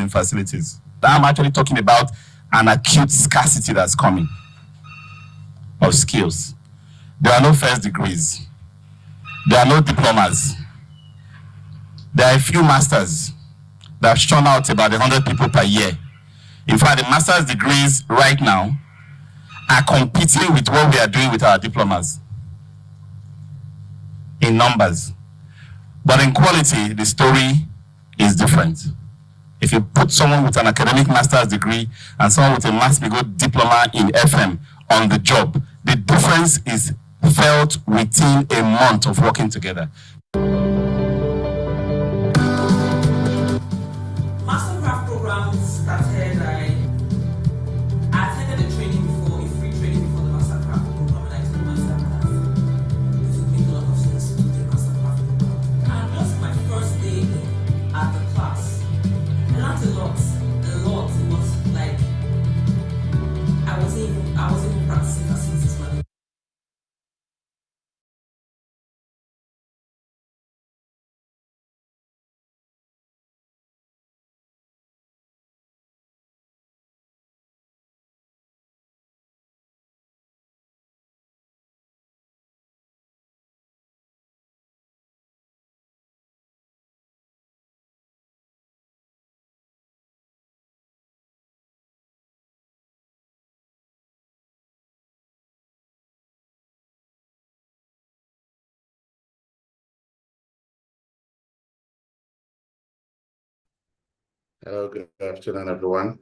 in facilities. I'm actually talking about an acute scarcity that's coming of skills. There are no first degrees. There are no diplomas. There are a few masters that churn out about 100 people per year. In fact, the master's degrees right now are competing with what we are doing with our diplomas in numbers. But in quality, the story is different. If you put someone with an academic master's degree and someone with a Max-Migold diploma in FM on the job, the difference is felt within a month of working together. Mastercraft program started. I attended a training before, a free training before the Mastercraft program, and I told myself that it would make a lot of sense to do the Mastercraft program. And just my first day at the class, I learned a lot. It was like I wasn't even practicing facilities management. Hello, good afternoon, everyone.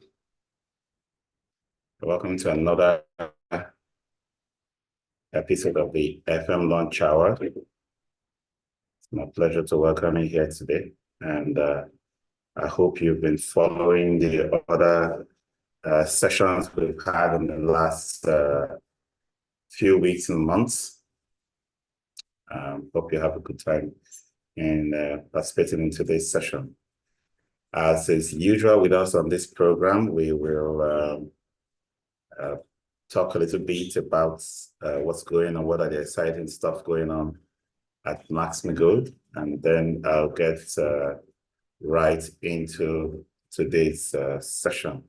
Welcome to another episode of the FM Launch Hour. It's my pleasure to welcome you here today. And I hope you've been following the other sessions we've had in the last few weeks and months. Hope you have a good time in participating in today's session. As is usual with us on this program, we will talk a little bit about what's going on, what are the exciting stuff going on at Max-Migold, and then I'll get right into today's session.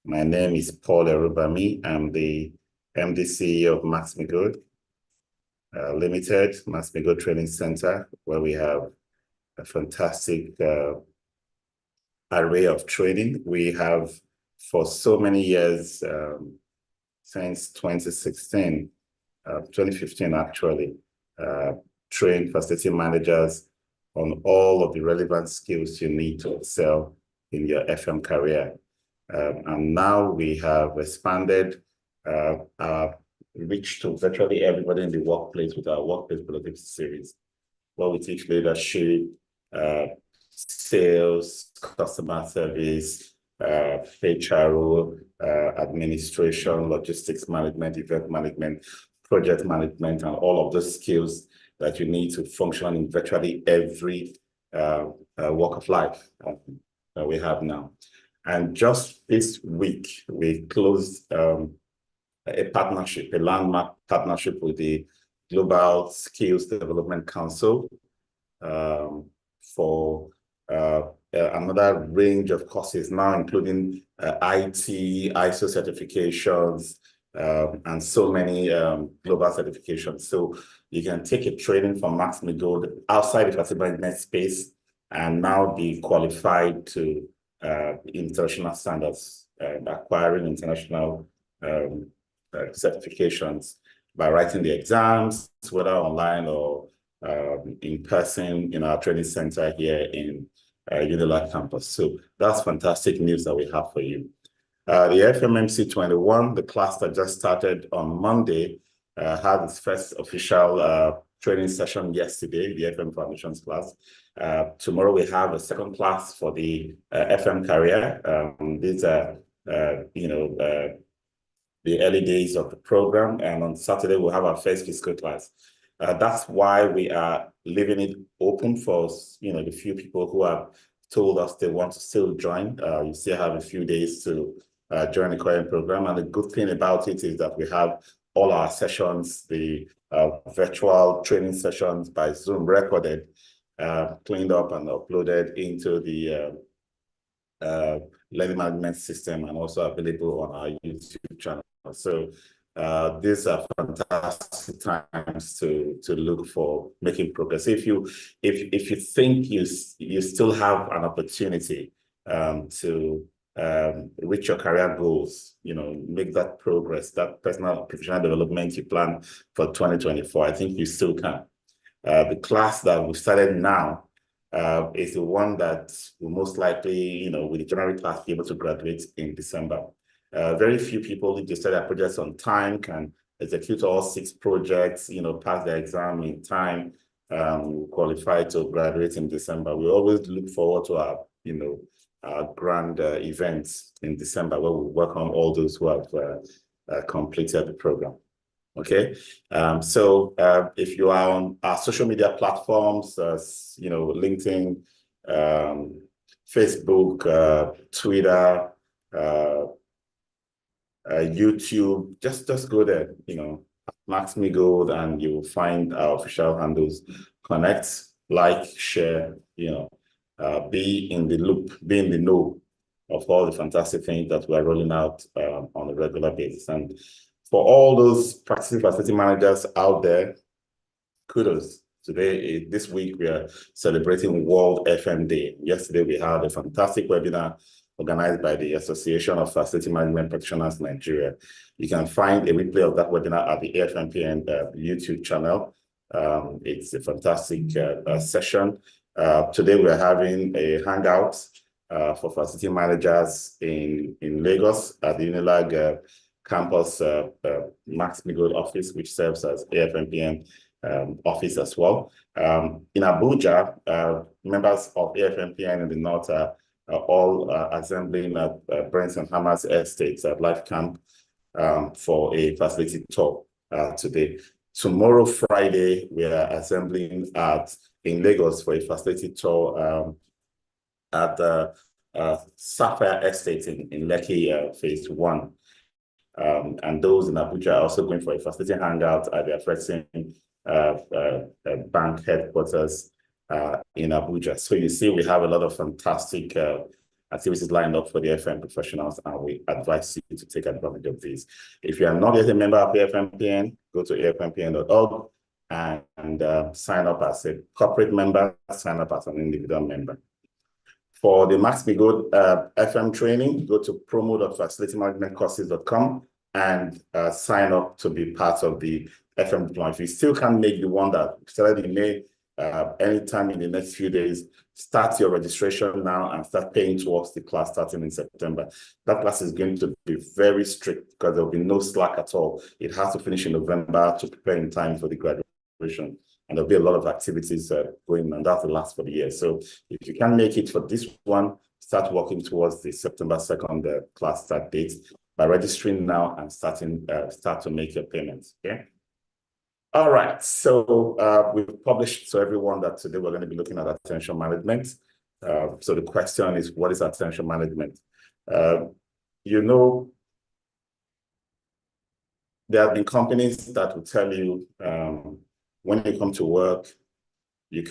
My name is Paul Erubami. I'm the MD CEO of Max-Migold Limited, Max-Migold Training Center, where we have a fantastic array of training. We have for so many years, since 2016, 2015 actually, trained facility managers on all of the relevant skills you need to excel in your FM career. And now we have expanded our reach to virtually everybody in the workplace with our Workplace Productivity Series, where we teach leadership, sales, customer service, HR, administration, logistics management, event management, project management, and all of those skills that you need to function in virtually every walk of life that we have now. And just this week, we closed a partnership, a landmark partnership with the Global Skills Development Council for another range of courses now, including IT, ISO certifications, and so many global certifications. So you can take a training from Max-Migold outside the facility management space and now be qualified to international standards, acquiring international certifications by writing the exams, whether online or in person in our training center here in Unilab campus. So that's fantastic news that we have for you. The FMMC 21, the class that just started on Monday, had its first official training session yesterday, the FM Foundations class. Tomorrow we have a second class for the FM career. These are, the early days of the program, and on Saturday we'll have our first physical class. That's why we are leaving it open for the few people who have told us they want to still join. You still have a few days to join the current program, and the good thing about it is that we have all our sessions, the virtual training sessions by Zoom recorded, cleaned up and uploaded into the learning management system, and also available on our YouTube channel. So these are fantastic times to look for making progress. If you think you still have an opportunity to reach your career goals, make that progress, that personal professional development you plan for 2024, I think you still can. The class that we started now is the one that will most likely, with the January class, be able to graduate in December. Very few people, if they start their projects on time, can execute all 6 projects, pass their exam in time, qualify to graduate in December. We always look forward to our grand events in December, where we welcome all those who have completed the program. Okay, so if you are on our social media platforms, LinkedIn, Facebook, Twitter, YouTube, just go there, Max-Migold, and you'll find our official handles. Connect, like, share, be in the loop, be in the know of all the fantastic things that we're rolling out on a regular basis. And for all those practicing facility managers out there, kudos. This week, we are celebrating World FM Day. Yesterday, we had a fantastic webinar organized by the Association of Facility Management Practitioners Nigeria. You can find a replay of that webinar at the AFMPN YouTube channel. It's a fantastic session. Today, we're having a hangout for facility managers in Lagos at the Unilag campus Max-Migold office, which serves as AFMPN office as well. In Abuja, members of AFMPN in the north are all assembling at Brents and Hammers Estates at Life Camp for a facility tour today. Tomorrow, Friday, we are assembling in Lagos for a facility tour at the Sapphire Estate in Lekki Phase 1. And those in Abuja are also going for a facility hangout at the Afrexim bank headquarters in Abuja. So you see, we have a lot of fantastic activities lined up for the FM professionals, and we advise you to take advantage of these. If you are not yet a member of AFMPN, go to afmpn.org and sign up as a corporate member, sign up as an individual member. For the Max-Migold FM training, go to promo.facilitymanagementcourses.com and sign up to be part of the FM diploma. If you still can't make the one that started in May, anytime in the next few days, start your registration now and start paying towards the class starting in September. That class is going to be very strict because there will be no slack at all. It has to finish in November to prepare in time for the graduation. And there'll be a lot of activities going on. That's the last for the year. So if you can make it for this one, start working towards the September 2nd class start date by registering now and start to make your payments. Okay. All right. So we've published to everyone that today we're going to be looking at attention management. So the question is, what is attention management? There have been companies that will tell you when you come to work, you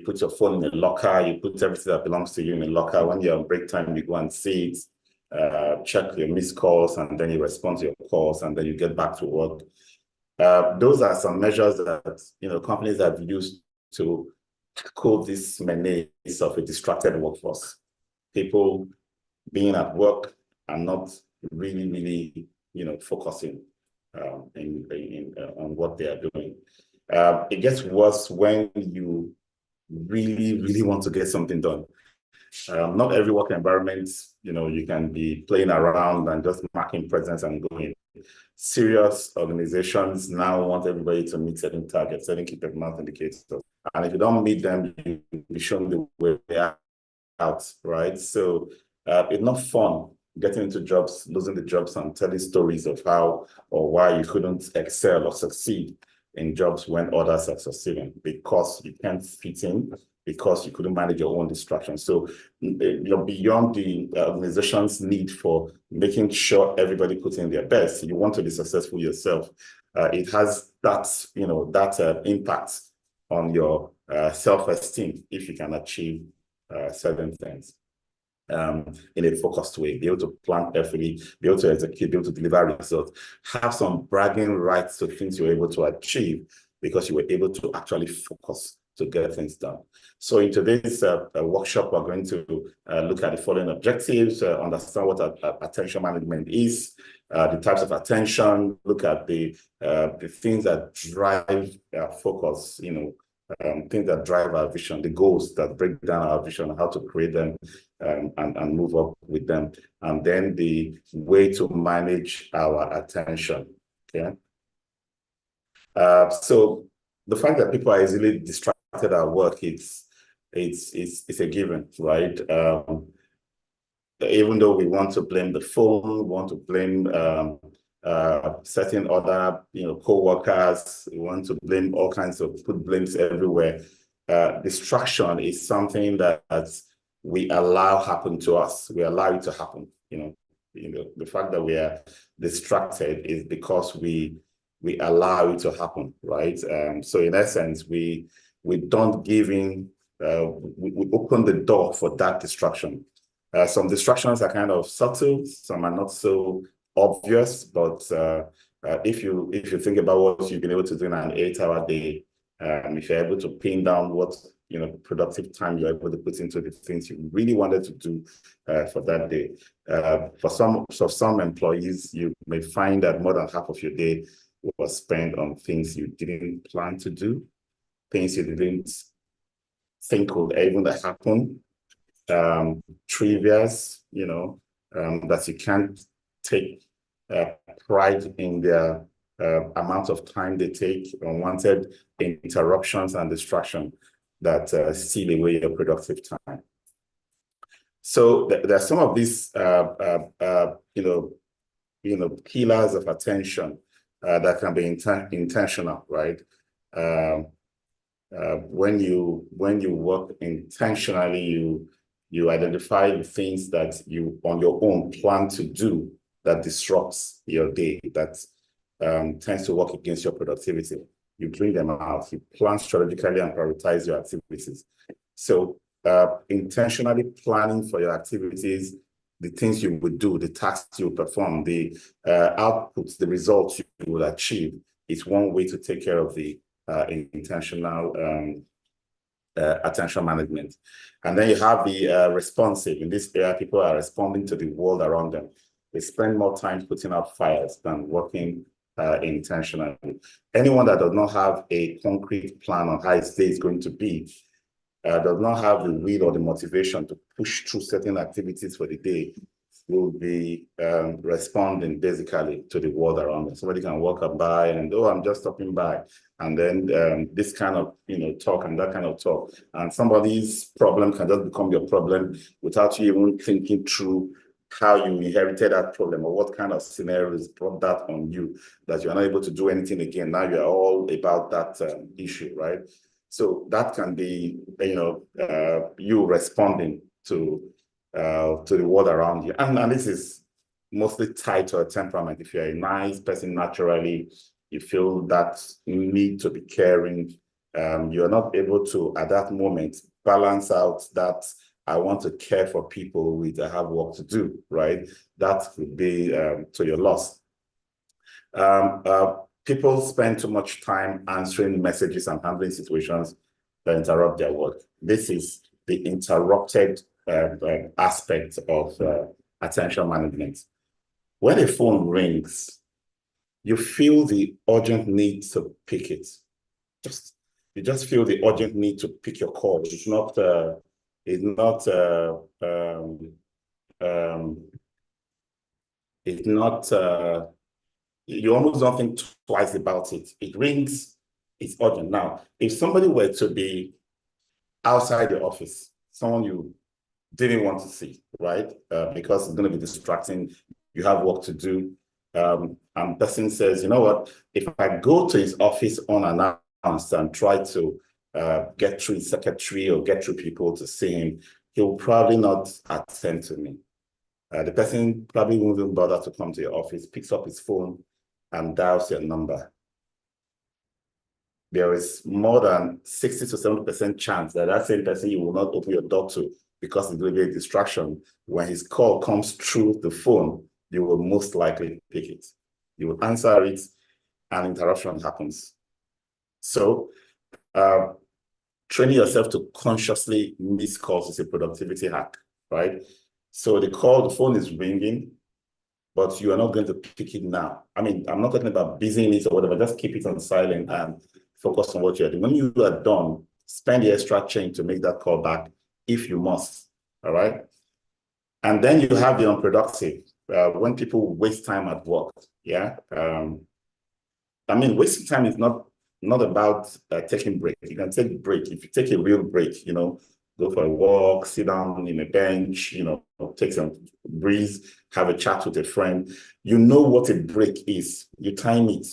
put your phone in a locker, you put everything that belongs to you in a locker. When you're on break time, you go and see it, check your missed calls, and then you respond to your calls, and then you get back to work. Those are some measures that companies have used to tackle this menace of a distracted workforce. People being at work and not really, focusing on what they are doing. It gets worse when you really want to get something done. Not every work environment, you can be playing around and just marking presence and going. Serious organizations now want everybody to meet certain targets, certain key performance indicators. And if you don't meet them, you'll be shown the way out, right? So it's not fun getting into jobs, losing the jobs, and telling stories of how or why you couldn't excel or succeed in jobs when others are succeeding because you can't fit in, because you couldn't manage your own distractions. So you're beyond the organization's need for making sure everybody puts in their best. You want to be successful yourself. It has that impact on your self-esteem if you can achieve certain things. in a focused way, be able to plan carefully, be able to execute, be able to deliver results, have some bragging rights to things you were able to achieve because you were able to actually focus to get things done. So in today's workshop, we're going to look at the following objectives, understand what attention management is, the types of attention, look at the things that drive focus, things that drive our vision, the goals that break down our vision, how to create them and move up with them, and then the way to manage our attention. Okay. So the fact that people are easily distracted at work, it's a given, right? Even though we want to blame the phone, we want to blame certain other, co-workers, we want to blame all kinds of, put blames everywhere. Distraction is something that we allow happen to us. We allow it to happen. The fact that we are distracted is because we allow it to happen, right? So in essence, we don't give in. We open the door for that distraction. Some distractions are kind of subtle, some are not so obvious, but if you think about what you've been able to do in an 8-hour day, if you're able to pin down what productive time you're able to put into the things you really wanted to do for that day. For some employees, you may find that more than half of your day was spent on things you didn't plan to do, things you didn't think would even happen, trivias, that you can't take pride in the amount of time they take, unwanted interruptions and distraction that steal away your productive time. So there are some of these, pillars of attention that can be intentional, right? When you work intentionally, you identify the things that you on your own plan to do that disrupts your day, that tends to work against your productivity. You bring them out, you plan strategically and prioritize your activities. So intentionally planning for your activities, the things you would do, the tasks you perform, the outputs, the results you will achieve is one way to take care of the intentional attention management. And then you have the responsive. In this area, people are responding to the world around them. They spend more time putting out fires than working intentionally. Anyone that does not have a concrete plan on how his day is going to be, does not have the will or the motivation to push through certain activities for the day, will be responding basically to the world around them. Somebody can walk up by and, oh, I'm just stopping by. And then this kind of talk and that kind of talk. And somebody's problem can just become your problem without you even thinking through how you inherited that problem or what kind of scenarios brought that on you, that you're not able to do anything again. Now you're all about that issue, right? So that can be, you responding to the world around you. And this is mostly tied to a temperament. If you're a nice person naturally, you feel that need to be caring, you're not able to, at that moment, balance out that I want to care for people with I have work to do, right? That could be to your loss. People spend too much time answering messages and handling situations that interrupt their work. This is the interrupted aspect of attention management. When a phone rings, you feel the urgent need to pick it. You just feel the urgent need to pick your call. It's not you almost don't think twice about it. It rings, it's urgent. Now, if somebody were to be outside the office, someone you didn't want to see, right? Because it's going to be distracting, you have work to do, and the person says, you know what, if I go to his office unannounced and try to get through his secretary or get through people to see him, he'll probably not attend to me. The person probably won't even bother to come to your office, picks up his phone and dials your number. There is more than 60 to 70% chance that that same person you will not open your door to because it's going to be a distraction. When his call comes through the phone, you will most likely pick it. You will answer it, and interruption happens. So training yourself to consciously miss calls is a productivity hack, right? So the phone is ringing, but you are not going to pick it now. I mean, I'm not talking about busying it or whatever, just keep it on silent and focus on what you're doing. When you are done, spend the extra change to make that call back if you must, all right? And then you have the unproductive, when people waste time at work, yeah? I mean, wasting time is not about taking break. You can take a break. If you take a real break, go for a walk, sit down in a bench, take some breeze, have a chat with a friend. You know what a break is. You time it,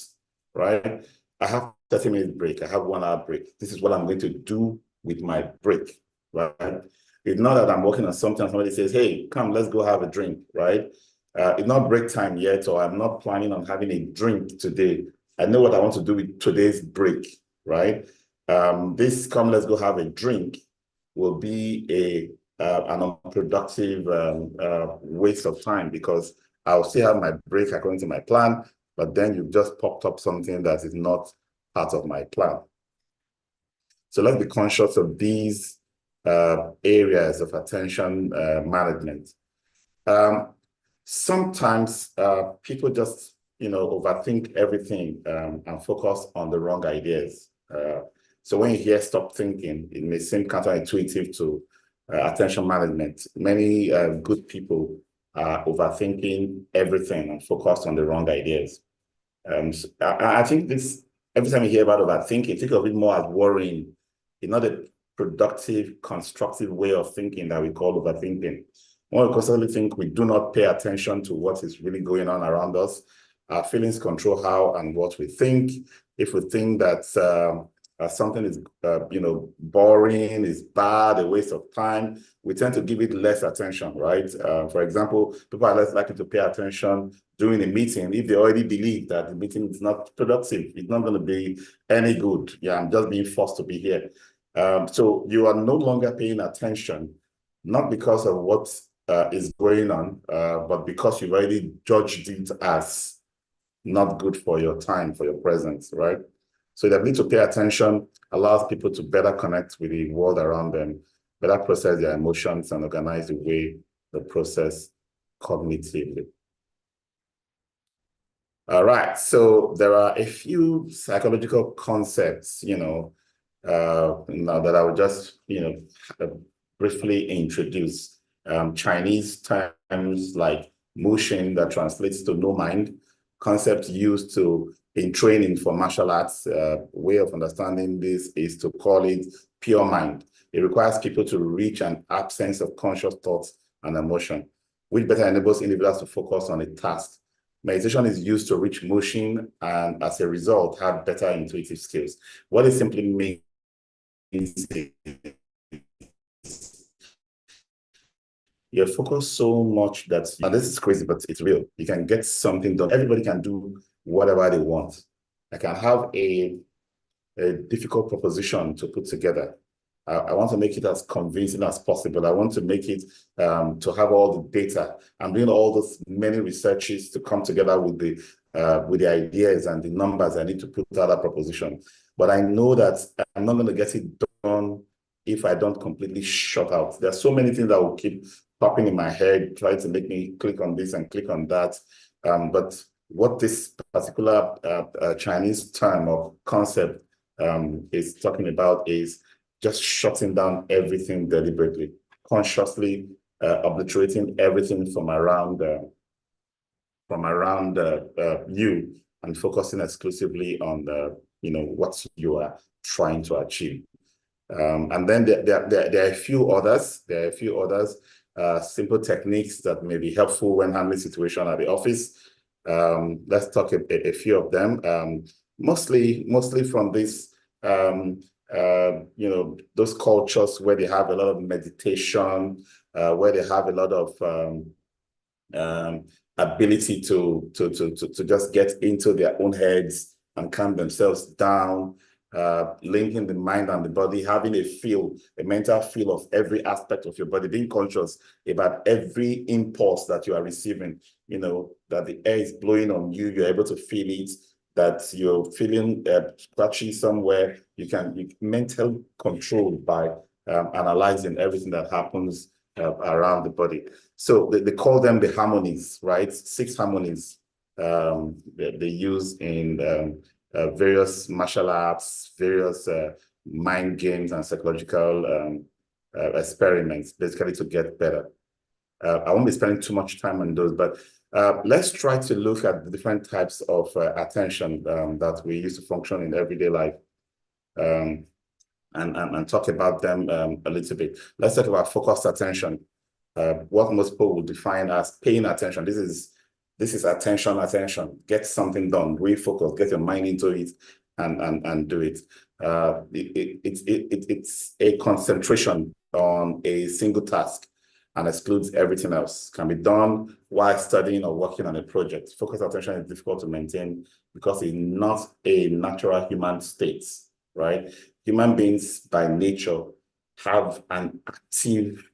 right? I have 30-minute break. I have 1 hour break. This is what I'm going to do with my break, right? It's not that I'm working on something and somebody says, hey, come, let's go have a drink, right? It's not break time yet, or I'm not planning on having a drink today. I know what I want to do with today's break, right? This come, let's go have a drink will be an unproductive waste of time, because I'll still have my break according to my plan, but then you've just popped up something that is not part of my plan. So let's be conscious of these areas of attention management. Sometimes people just overthink everything and focus on the wrong ideas. So when you hear stop thinking, it may seem counterintuitive to attention management. Many good people are overthinking everything and focused on the wrong ideas. So I think this, every time you hear about overthinking, think of it more as worrying. It's not a productive, constructive way of thinking that we call overthinking. When we constantly think, we do not pay attention to what is really going on around us. Our feelings control how and what we think. If we think that something is, boring, is bad, a waste of time, we tend to give it less attention, right? For example, people are less likely to pay attention during a meeting if they already believe that the meeting is not productive. It's not going to be any good. Yeah, I'm just being forced to be here. So you are no longer paying attention, not because of what is going on, but because you've already judged it as not good for your time, for your presence, right? So the ability to pay attention allows people to better connect with the world around them, better process their emotions, and organize the way they process cognitively. All right, so there are a few psychological concepts, that I would just, briefly introduce. Chinese terms like Mushin, that translates to no mind, concepts used in training for martial arts. Way of understanding this is to call it pure mind. It requires people to reach an absence of conscious thoughts and emotion, which better enables individuals to focus on a task. Meditation is used to reach Mushin, and as a result, have better intuitive skills. What it simply means is you're focused so much that, and this is crazy, but it's real. You can get something done. Everybody can do whatever they want. I can have a difficult proposition to put together. I want to make it as convincing as possible. I want to make it to have all the data. I'm doing all those many researches to come together with the ideas and the numbers I need to put out a proposition. But I know that I'm not going to get it done if I don't completely shut out. There are so many things that will keep popping in my head, trying to make me click on this and click on that. But what this particular Chinese term or concept is talking about is just shutting down everything deliberately, consciously obliterating everything from around you, and focusing exclusively on what you are trying to achieve. And then there are a few others. Simple techniques that may be helpful when handling situation at the office. Let's talk a few of them. Mostly from this, those cultures where they have a lot of meditation, where they have a lot of ability to just get into their own heads and calm themselves down. linking the mind and the body, having a mental feel of every aspect of your body, being conscious about every impulse that you are receiving, that the air is blowing on you, you're able to feel it, that you're feeling scratchy somewhere, you mental control by analyzing everything that happens around the body. So they call them the harmonies, right? 6 harmonies they use in various martial arts, various mind games and psychological experiments, basically to get better. I won't be spending too much time on those, but let's try to look at the different types of attention that we use to function in everyday life and talk about them a little bit. Let's talk about focused attention, what most people would define as paying attention. This is attention. Get something done, refocus, get your mind into it and do it. It's a concentration on a single task and excludes everything else. Can be done while studying or working on a project. Focused attention is difficult to maintain because it's not a natural human state, right? Human beings by nature have an active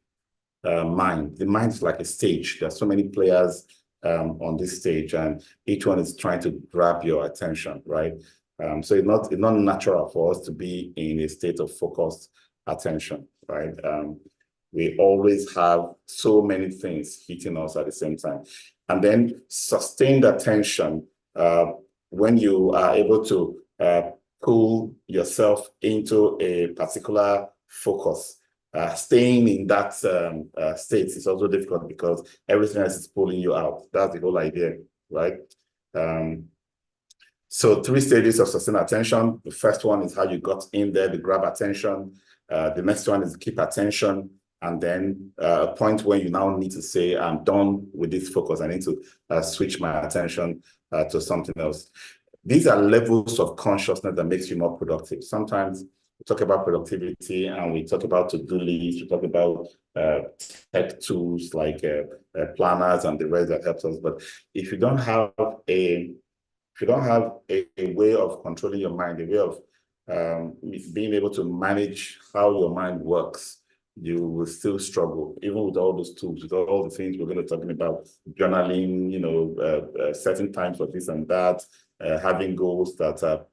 mind. The mind is like a stage. There are so many players on this stage, and each one is trying to grab your attention, right? So it's not natural for us to be in a state of focused attention, right? We always have so many things hitting us at the same time. And then sustained attention, when you are able to pull yourself into a particular focus, staying in that state is also difficult because everything else is pulling you out. That's the whole idea, right? So 3 stages of sustained attention. The first one is how you got in there, the grab attention. The next one is keep attention. And then a point where you now need to say, I'm done with this focus. I need to switch my attention to something else. These are levels of consciousness that makes you more productive. Sometimes we talk about productivity and we talk about to-do lists, we talk about tech tools like planners and the rest that helps us. But if you don't have a way of controlling your mind, a way of being able to manage how your mind works, you will still struggle, even with all those tools, with all the things we're going to be talking about, journaling, setting times for this and that, having goals that are,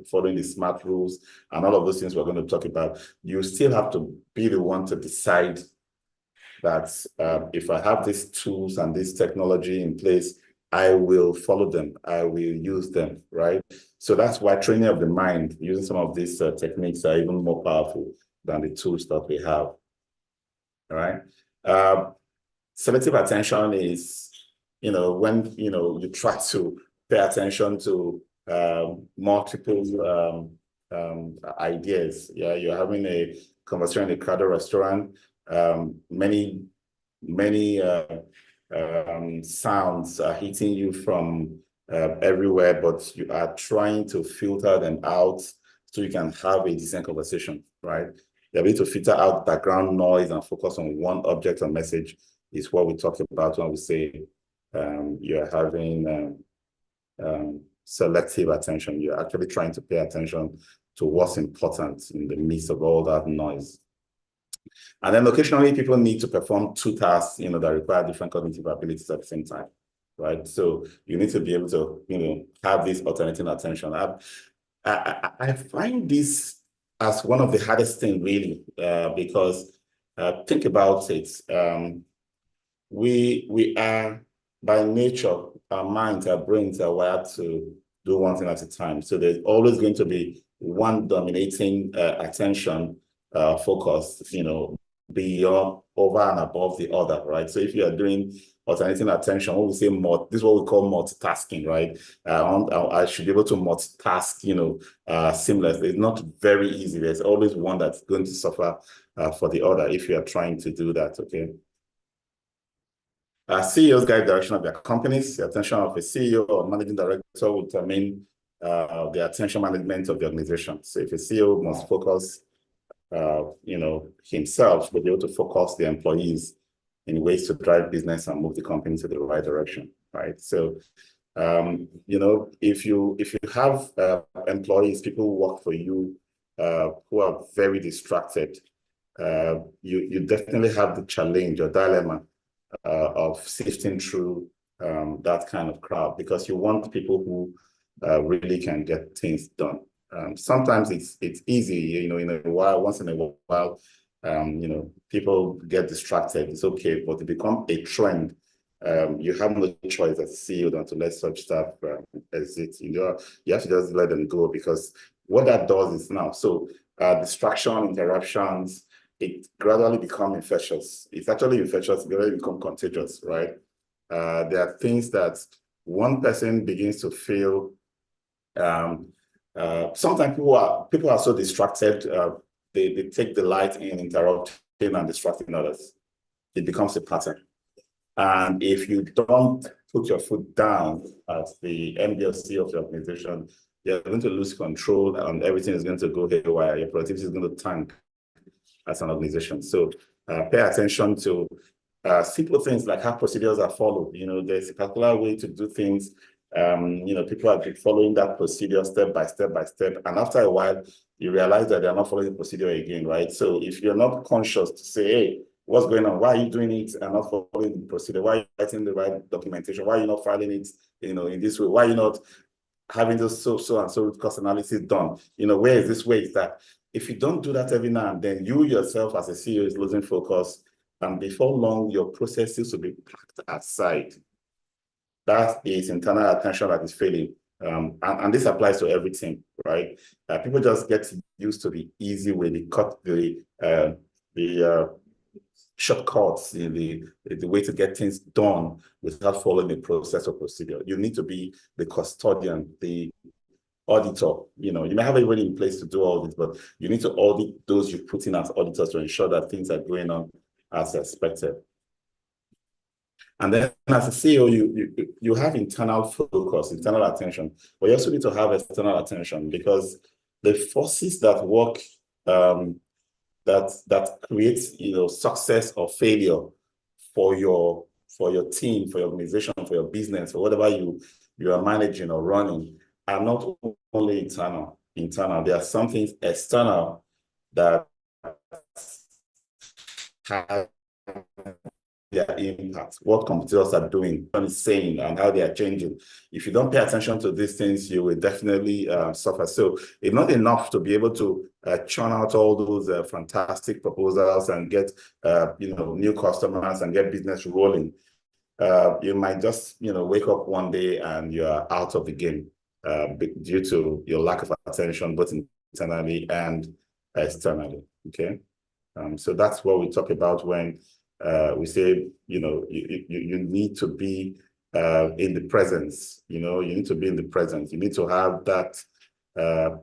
following the SMART rules, and all of those things we're going to talk about. You still have to be the one to decide that if I have these tools and this technology in place, I will follow them, I will use them, right? So that's why training of the mind, using some of these techniques are even more powerful than the tools that we have. All right. Selective attention is, when, you try to pay attention to multiple ideas. Yeah, you're having a conversation in a crowded restaurant. Many sounds are hitting you from everywhere, but you are trying to filter them out so you can have a decent conversation, right? The ability to filter out background noise and focus on one object or message is what we talk about when we say you're having selective attention. You're actually trying to pay attention to what's important in the midst of all that noise. And then occasionally people need to perform 2 tasks, that require different cognitive abilities at the same time, right? So you need to be able to, have this alternating attention. I find this as one of the hardest things, really, because think about it. We are, by nature, our minds, our brains are wired to do one thing at a time. So there's always going to be one dominating attention focus, beyond, over and above the other, right? So if you are doing alternating attention, what we say this is what we call multitasking, right? I should be able to multitask, seamlessly. It's not very easy. There's always one that's going to suffer for the other if you are trying to do that, okay? CEOs guide the direction of their companies. The attention of a CEO or managing director will determine the attention management of the organization. So if a CEO must focus, himself, to be able to focus the employees in ways to drive business and move the company to the right direction, right? So You know, if you have employees, people who work for you, who are very distracted, you definitely have the challenge or dilemma of sifting through that kind of crowd, because you want people who really can get things done. Sometimes it's easy, you know, in a while, once in a while, you know, people get distracted. It's okay, but to become a trend, you have no choice as CEO than to let such stuff exist. You know, you have to just let them go, because what that does is now, so distraction, interruptions, it gradually become infectious. It's actually infectious, it gradually become contagious, right? There are things that one person begins to feel. Sometimes people are so distracted, they take delight in interrupting and distracting others. It becomes a pattern. And if you don't put your foot down as the MD of your organization, you're going to lose control and everything is going to go haywire. Your productivity is going to tank as an organization. So pay attention to simple things like how procedures are followed. You know, there's a particular way to do things. You know, people have been following that procedure step by step by step. And after a while, you realize that they're not following the procedure again, right? So if you're not conscious to say, hey, what's going on? Why are you doing it and not following the procedure? Why are you writing the right documentation? Why are you not filing it, you know, in this way? Why are you not having this so and so root cause analysis done? You know, where is this way? Is that if you don't do that every now and then, you yourself as a CEO is losing focus. And before long, your processes will be packed aside. That is internal attention that is failing. And this applies to everything, right? People just get used to the easy way, they cut the shortcuts, the way to get things done without following the process or procedure. You need to be the custodian, the auditor. You know, you may have everybody in place to do all this, but you need to audit those you put in as auditors to ensure that things are going on as expected. And then as a CEO, you have internal focus, internal attention, but you also need to have external attention, because the forces that work, that creates, you know, success or failure for your team, for your organization, for your business, for whatever you are managing or running, are not only internal. There are some things external that have their impact, what competitors are doing, what is saying, and how they are changing. If you don't pay attention to these things, you will definitely suffer. So it's not enough to be able to churn out all those fantastic proposals and get you know, new customers and get business rolling. You might just, you know, wake up one day and you're out of the game due to your lack of attention, both internally and externally. Okay, so that's what we talk about when we say, you know, you need to be in the presence. You know, you need to be in the presence. You need to have that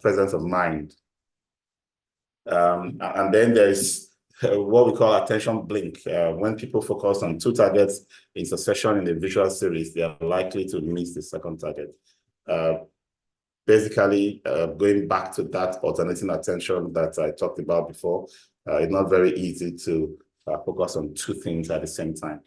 presence of mind. And then there's what we call attention blink. When people focus on two targets in succession in the visual series, they are likely to miss the second target. Basically, going back to that alternating attention that I talked about before, it's not very easy to focus on two things at the same time.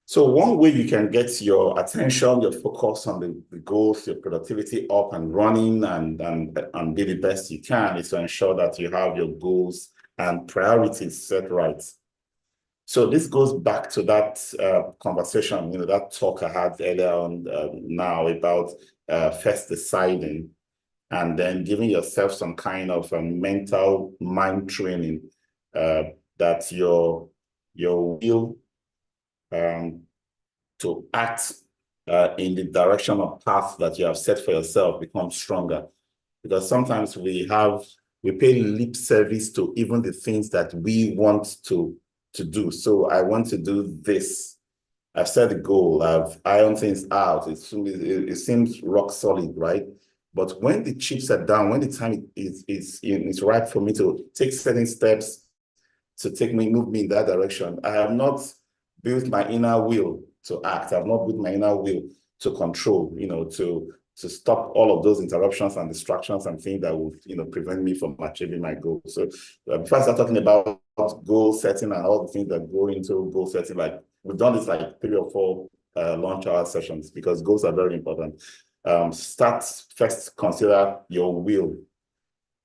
So one way you can get your attention, your focus on the goals, your productivity up and running and be the best you can is to ensure that you have your goals and priorities set right. So this goes back to that conversation, you know, that talk I had earlier on now about first deciding and then giving yourself some kind of a mental mind training that your will to act in the direction or path that you have set for yourself becomes stronger. Because sometimes we pay lip service to even the things that we want to do. So I want to do this. I've set a goal. I've ironed things out. It seems rock solid, right? But when the chips are down, when the time is right for me to take certain steps to move me in that direction, I have not built my inner will to act. I've not built my inner will to control, you know, to stop all of those interruptions and distractions and things that would, you know, prevent me from achieving my goal. So before I start talking about goal setting and all the things that go into goal setting, like we've done this like 3 or 4 launch our sessions, because goals are very important. First, consider your will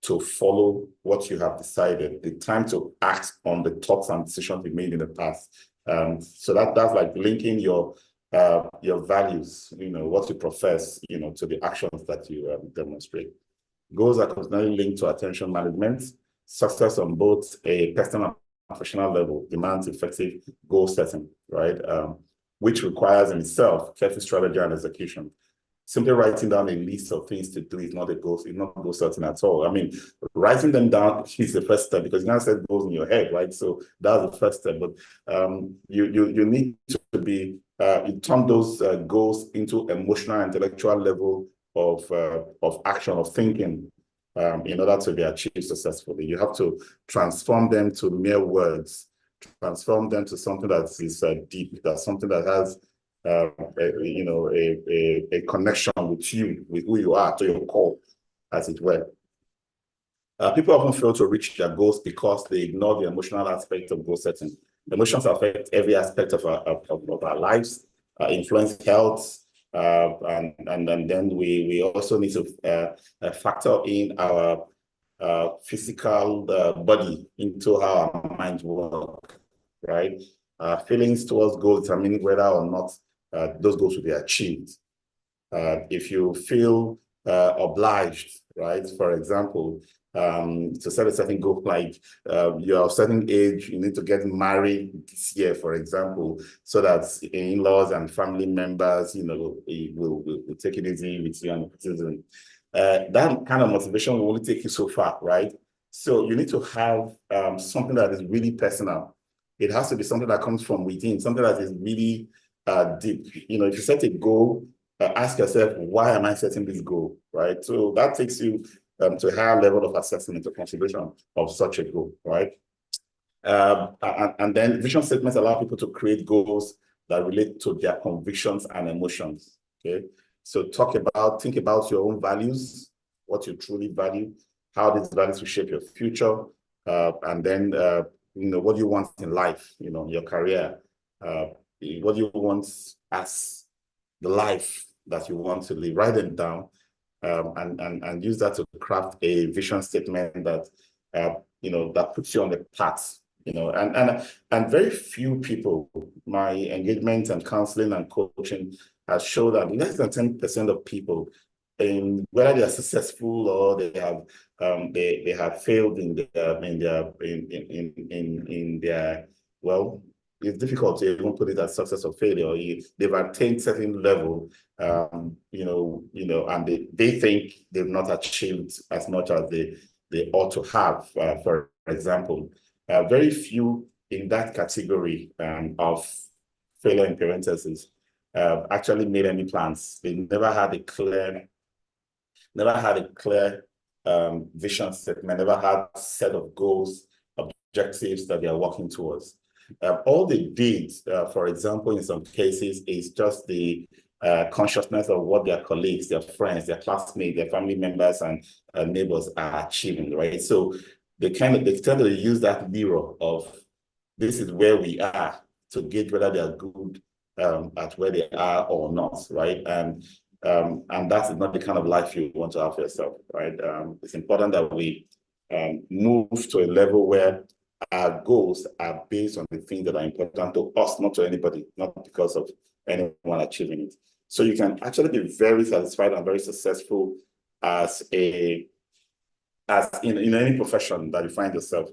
to follow what you have decided, the time to act on the thoughts and decisions you made in the past. So that's like linking your values, what you profess, to the actions that you demonstrate. Goals are constantly linked to attention management. Success on both a personal and professional level demands effective goal setting, right? Which requires in itself careful strategy and execution. Simply writing down a list of things to do is not goal setting at all. I mean, writing them down is the first step, because you now set goals in your head, right? So that's the first step. But you need to be you turn those goals into emotional and intellectual level of action, of thinking, in order to be achieved successfully. You have to transform them to mere words, transform them to something that is deep, that's something that has a connection with you, with who you are, to your core, as it were. People often fail to reach their goals because they ignore the emotional aspect of goal setting. Emotions affect every aspect of our lives, influence health, and then we also need to factor in our physical body into how our minds work, right? Feelings towards goals determine whether or not those goals will be achieved. If you feel obliged, right? For example, to set a certain goal, like you're of a certain age, you need to get married this year, for example, so that in-laws and family members, will take it easy with you and citizen. That kind of motivation will only take you so far, right? So you need to have something that is really personal. It has to be something that comes from within, something that is really deep. If you set a goal, ask yourself, why am I setting this goal, right? So that takes you to a higher level of assessment or consideration of such a goal, right? And then vision statements allow people to create goals that relate to their convictions and emotions, okay? So think about your own values, what you truly value, how these values will shape your future, and then, what you want in life, your career, what you want as the life that you want to live. Write them down, and use that to craft a vision statement that, that puts you on the path, and very few people, my engagement and counseling and coaching has shown that less than 10% of people, whether they are successful or they have failed in their well, it's difficult to even put it as success or failure. They've attained certain level, and they think they've not achieved as much as they ought to have. For example, very few in that category of failure in parentheses actually made any plans. They never had a clear vision statement, never had a set of goals, objectives that they are working towards. All they did, for example, in some cases, is just the consciousness of what their colleagues, their friends, their classmates, their family members, and neighbors are achieving, right? So they tend to use that mirror of, this is where we are, to gauge whether they are good at where they are or not, right? And that is not the kind of life you want to have for yourself, right? It's important that we move to a level where our goals are based on the things that are important to us, not to anybody, not because of anyone achieving it. So you can actually be very satisfied and very successful as in any profession that you find yourself,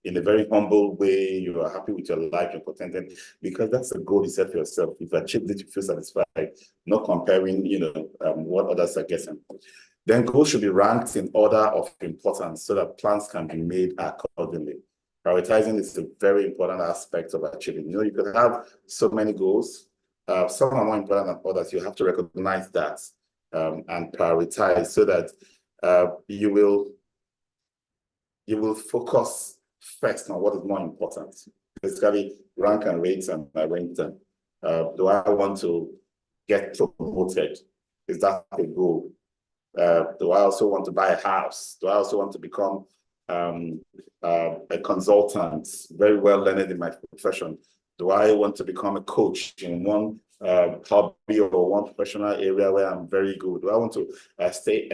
in a very humble way. You are happy with your life, you're contented, because that's the goal you set for yourself. If you achieve it, you feel satisfied, not comparing, what others are getting. Then goals should be ranked in order of importance so that plans can be made accordingly. Prioritizing is a very important aspect of achieving. You can have so many goals. Some are more important than others. You have to recognize that and prioritize so that you will focus first on what is more important. Basically, rank and rate and arrange them. Do I want to get promoted? Is that a goal? Do I also want to buy a house? Do I also want to become a consultant, very well learned in my profession? Do I want to become a coach in one hobby or one professional area where I'm very good? Do I want to stay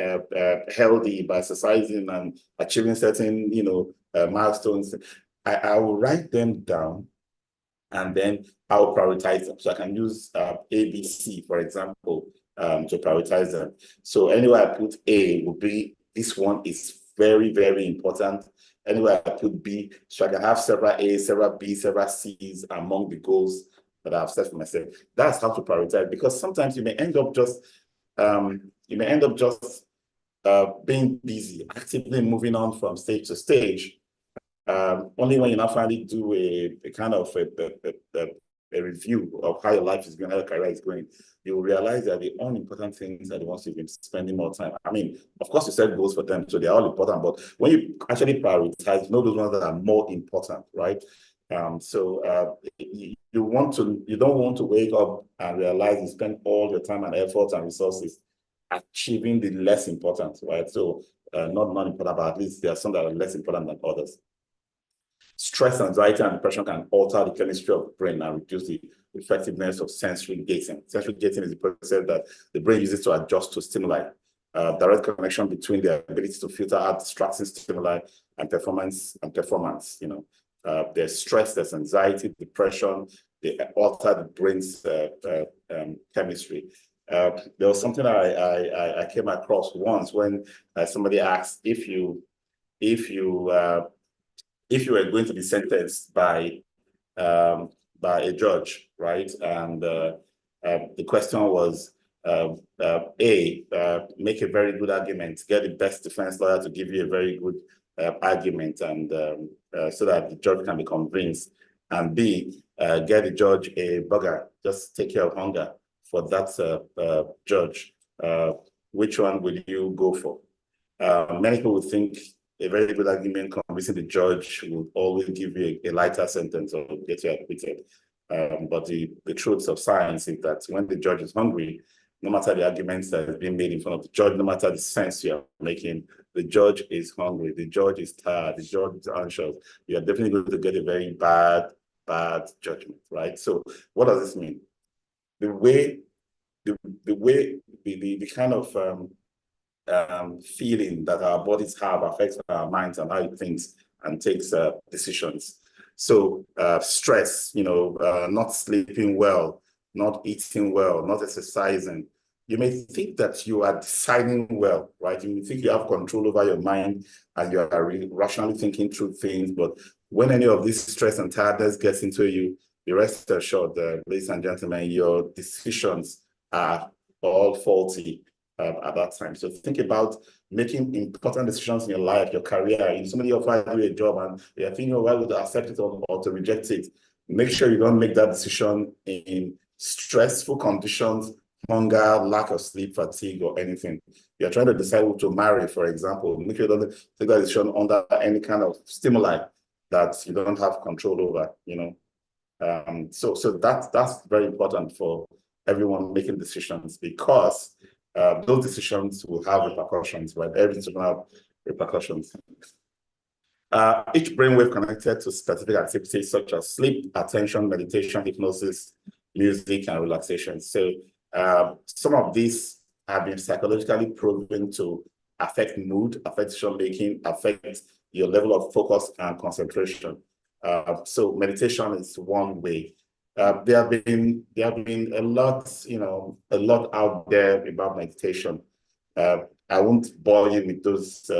healthy by exercising and achieving certain, milestones? I will write them down, and then I'll prioritize them. So I can use ABC, for example, to prioritize them. So anywhere I put A will be, this one is very, very important. Anywhere I put B, so I can have several A's, several B's, several C's among the goals that I've set for myself. That's how to prioritize, because sometimes you may end up just being busy, actively moving on from stage to stage. Only when you now finally do a kind of a review of how your life is going, how your career is going, you will realize that the unimportant things are the ones you've been spending more time. I mean, of course, you set goals for them, so they're all important, but when you actually prioritize, you know those ones that are more important, right? You don't want to wake up and realize you spend all your time and effort and resources achieving the less important, right? So not non-important, but at least there are some that are less important than others. Stress, anxiety, and depression can alter the chemistry of the brain and reduce the effectiveness of sensory gating. Sensory gating is the process that the brain uses to adjust to stimuli. Direct connection between the ability to filter out distracting stimuli and performance. There's stress, there's anxiety, depression. They alter the brain's chemistry. There was something I came across once when somebody asked if you were going to be sentenced by a judge, right? And the question was, make a very good argument, get the best defense lawyer to give you a very good argument, and so that the judge can be convinced. And B, get the judge a burger, just take care of hunger for that judge. Which one will you go for? Many people would think a very good argument convincing the judge will always give you a lighter sentence or get you acquitted. But the truth of science is that when the judge is hungry, no matter the arguments that are being made in front of the judge, no matter the sense you are making, the judge is hungry, the judge is tired, the judge is anxious. You are definitely going to get a very bad judgment, right? So what does this mean? The kind of feeling that our bodies have affects our minds and how it thinks and takes decisions. So stress, not sleeping well, not eating well, not exercising. You may think that you are deciding well, right? You may think you have control over your mind and you are rationally thinking through things, but when any of this stress and tiredness gets into you, be rest assured, ladies and gentlemen, your decisions are all faulty at that time. So think about making important decisions in your life, your career. If somebody offers you a job and you're thinking, well, to accept it or to reject it, make sure you don't make that decision in stressful conditions, hunger, lack of sleep, fatigue, or anything. You're trying to decide who to marry, for example. Make sure you don't take that decision under any kind of stimuli that you don't have control over, So that's very important for everyone making decisions, because those decisions will have repercussions, right? Everything's going to have repercussions. Each brainwave connected to specific activities such as sleep, attention, meditation, hypnosis, music, and relaxation. So some of these have been psychologically proven to affect mood, affect decision-making, affect your level of focus and concentration. So meditation is one way. There have been a lot out there about meditation. I won't bore you with those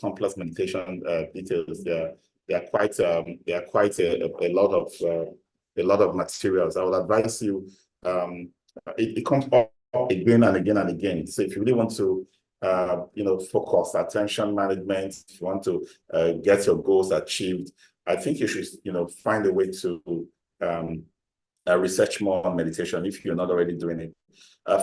complex meditation details. There are quite a lot of materials. I would advise you. It comes up again and again and again. So if you really want to focus, attention management, if you want to get your goals achieved, I think you should find a way to research more on meditation if you're not already doing it.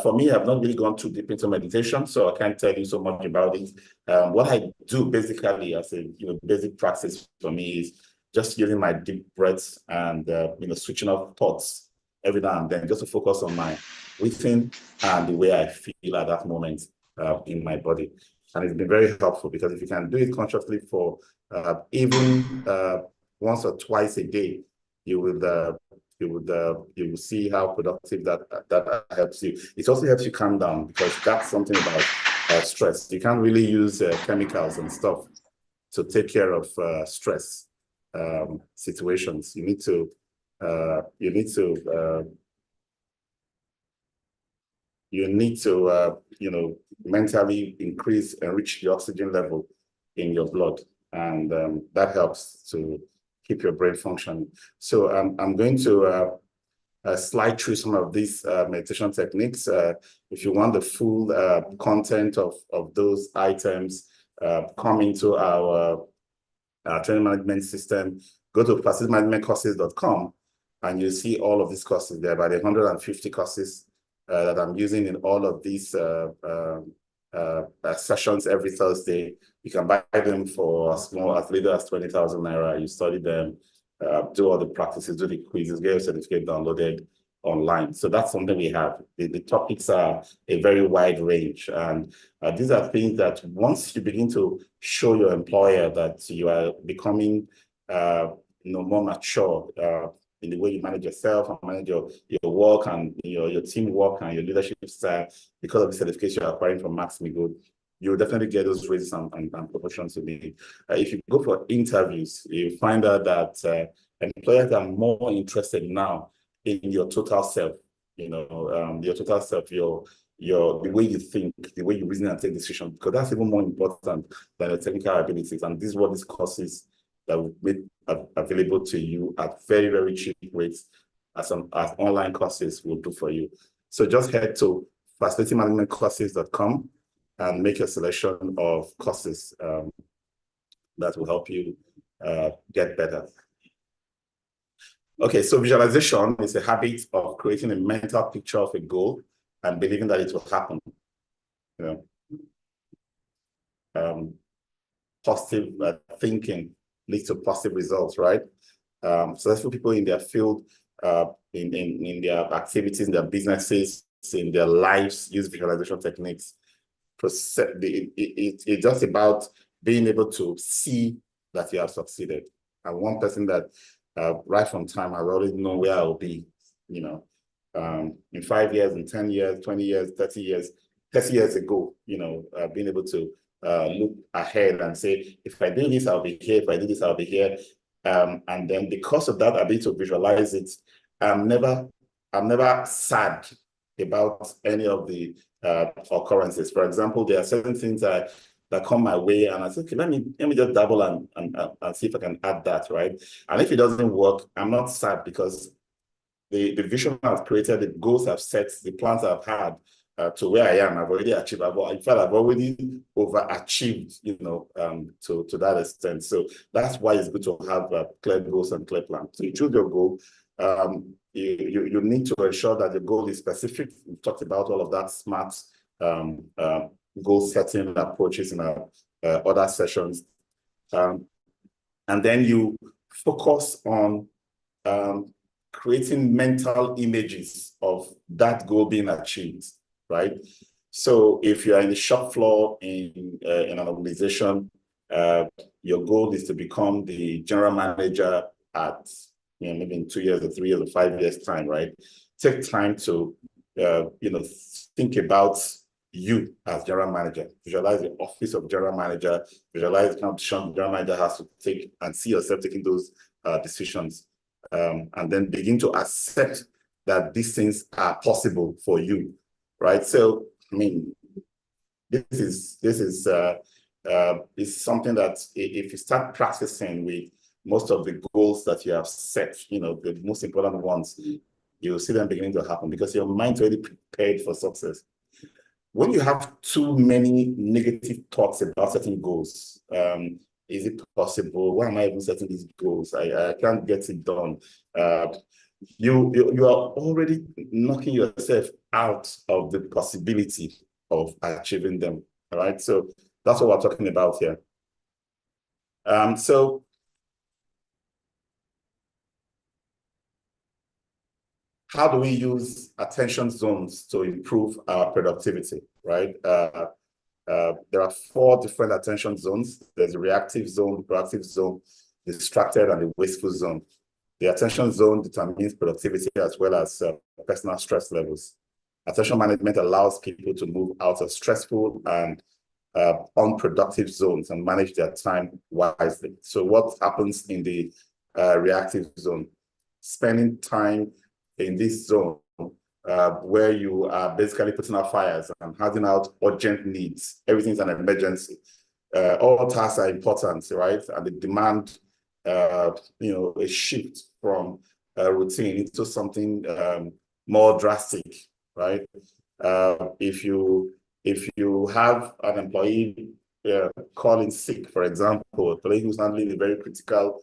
For me, I've not really gone too deep into meditation, so I can't tell you so much about it. What I do basically as a basic practice for me is just using my deep breaths and switching off thoughts every now and then, just to focus on my breathing and the way I feel at that moment in my body. And it's been very helpful, because if you can do it consciously for even once or twice a day, you will you will see how productive that helps you. It also helps you calm down, because that's something about stress. You can't really use chemicals and stuff to take care of stress situations. You need to mentally enrich the oxygen level in your blood, and that helps to keep your brain functioning. So I'm going to slide through some of these meditation techniques. If you want the full content of those items, come into our training management system, go to facilitimanagementcourses.com, and you'll see all of these courses there, about 150 courses that I'm using in all of these sessions every Thursday. You can buy them for as little as 20,000 naira. You study them, do all the practices, do the quizzes, get your certificate downloaded online. So that's something we have. The topics are a very wide range, and these are things that once you begin to show your employer that you are becoming more mature in the way you manage yourself and manage your work and your teamwork and your leadership style, because of the certification you're acquiring from Max-Migold, you'll definitely get those raises and promotions you need. If you go for interviews, you find out that employers are more interested now in your total self, your total self, the way you think, the way you reason and take decisions, because that's even more important than the technical abilities. And this is what these courses that we make available to you at very, very cheap rates, as online courses will do for you. So just head to facilitimanagementcourses.com and make a selection of courses that will help you get better. Okay, so visualization is a habit of creating a mental picture of a goal and believing that it will happen. Positive thinking leads to positive results, right? Successful people in their field, in their activities, in their businesses, in their lives, use visualization techniques. It's just about being able to see that you have succeeded. And one person that right from time, I already know where I'll be, in 5 years, in 10 years, 20 years, 30 years, 30 years ago, being able to look ahead and say, if I do this, I'll be here. If I do this, I'll be here. And then because of that ability to visualize it, I'm never sad about any of the occurrences. For example, there are certain things that come my way, and I say, okay, let me just dabble and see if I can add that, right? And if it doesn't work, I'm not sad, because the vision I've created, the goals I've set, the plans I've had to where I am, I've already achieved. In fact, I've already overachieved, to that extent. So that's why it's good to have clear goals and clear plans. So you choose your goal. You need to ensure that the goal is specific. We talked about all of that smart goal setting approaches in our other sessions. And then you focus on creating mental images of that goal being achieved, right? So if you're in the shop floor in an organization, your goal is to become the general manager at maybe in 2 years or 3 years or 5 years time, right? Take time to think about you as general manager. Visualize the office of general manager. Visualize the kind of decision the general manager has to take, and see yourself taking those decisions. And then begin to accept that these things are possible for you, right? So, I mean, this is something that if you start practicing with most of the goals that you have set, the most important ones, you'll see them beginning to happen, because your mind's already prepared for success. When you have too many negative thoughts about certain goals, is it possible? Why am I even setting these goals? I can't get it done. You are already knocking yourself out of the possibility of achieving them. All right. So that's what we're talking about here. So how do we use attention zones to improve our productivity, right? There are 4 different attention zones. There's a reactive zone, proactive zone, the distracted, and the wasteful zone. The attention zone determines productivity as well as personal stress levels. Attention management allows people to move out of stressful and unproductive zones and manage their time wisely. So what happens in the reactive zone? Spending time in this zone where you are basically putting out fires and handing out urgent needs. Everything's an emergency. All tasks are important, right? And they demand, a shift from routine into something more drastic, right? If you have an employee calling sick, for example, a employee who's handling a very critical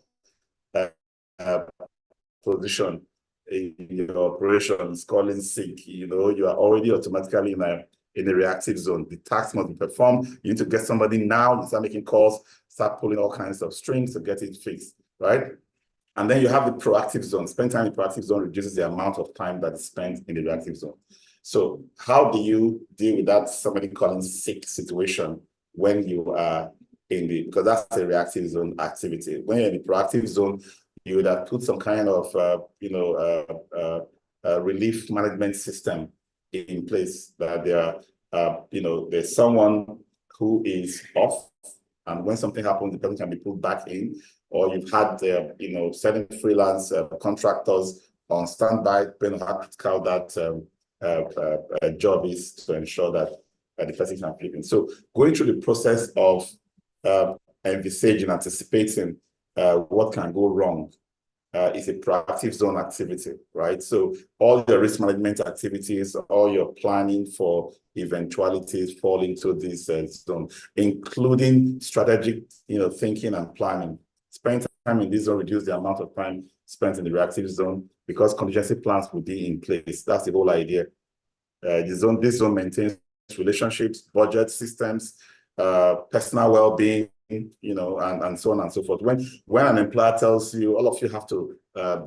position in your operations, calling sick, you are already automatically in a reactive zone. The task must be performed. You need to get somebody now. You start making calls, start pulling all kinds of strings to get it fixed, right? And then you have the proactive zone. Spend time in the proactive zone reduces the amount of time that is spent in the reactive zone. So how do you deal with that somebody calling sick situation when you are because that's a reactive zone activity. When you're in the proactive zone, you would have put some kind of, relief management system in place that there's someone who is off, and when something happens, the person can be put back in, or you've had, certain freelance contractors on standby, depending on how critical that job is to ensure that the person can fit in. So going through the process of envisaging, anticipating what can go wrong is a proactive zone activity, right? So all your risk management activities, all your planning for eventualities fall into this zone, including strategic, thinking and planning. Spend time in this zone, reduce the amount of time spent in the reactive zone because contingency plans will be in place. That's the whole idea. This zone maintains relationships, budget systems, personal well-being, and so on and so forth. When an employer tells you, all of you have to